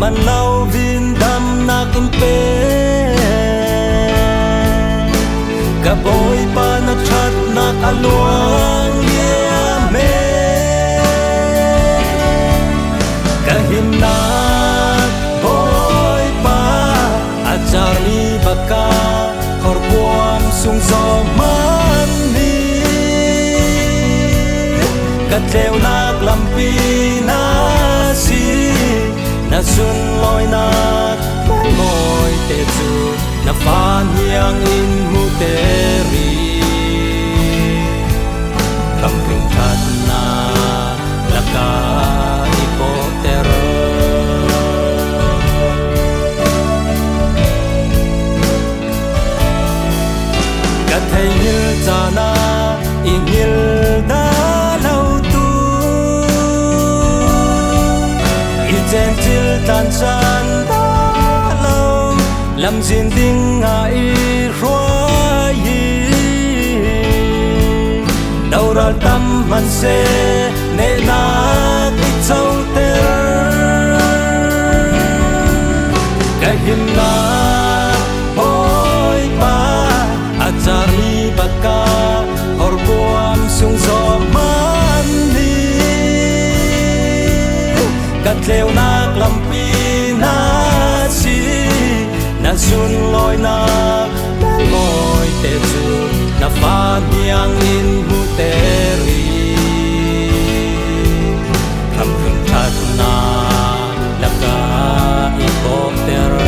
man lau vin dam nak in pe ka boy pa na chat nak aluang ye me ka him nak boy pa ajari baka hor buam sung so man ni ka treo nak lampi na si na sun loi nak ngồi te chu na phan hiang in mu te ri kam ring that na la ka i po te ro ka thei hil cha na i hil da lau tu i chen til tan chan da lau lam zin ding a i roi yi đâu ra tâm man se ne na ki chau te ka him na boy pa achari baka hor buam sung so man ni ka tleu nak lampi na si na sun loi nak ngồi te chu na phan hiang in mu te ri kam hung that na la ka i po te ro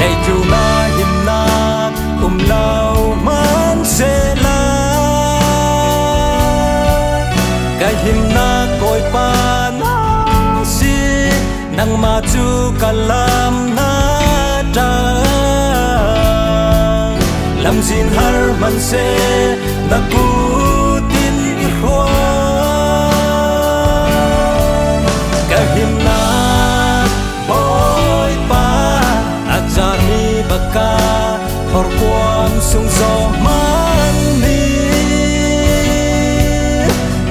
Hey chu na him na lau man se la ka him na koi pa na si nang ma chu kalam na ta lam zin har man se na ku tin i khwa ka him na boy pa ajani baka hor buam sung so man ni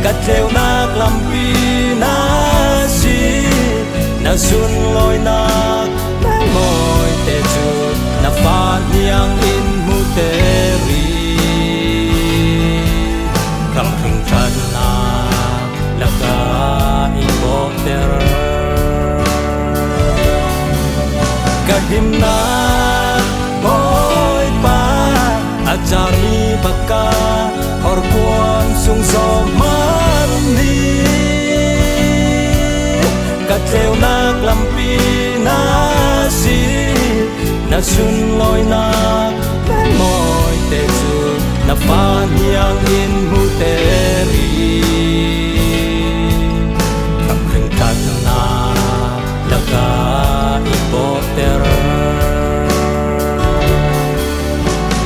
ka treo nak lampi na si na sun loi nak ngồi te chu na phan hiang in mu te ri kam hung that na la ka i po te ro ka him na boy pa ajari baka hor buam sung so man ni ka treo nak lampi na si na sun loi nak ngồi te chu na phan hiang in mu te ri kam hung that na la ka i po te ro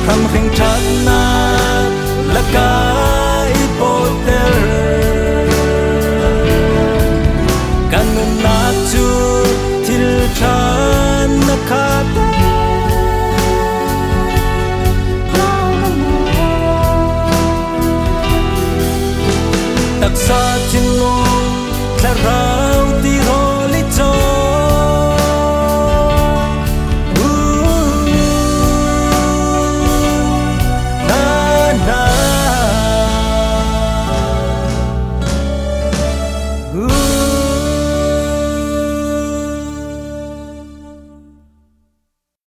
kam hung that na la ka i po te ro kanun na chu til than na kha ta tak sa chin ngong thara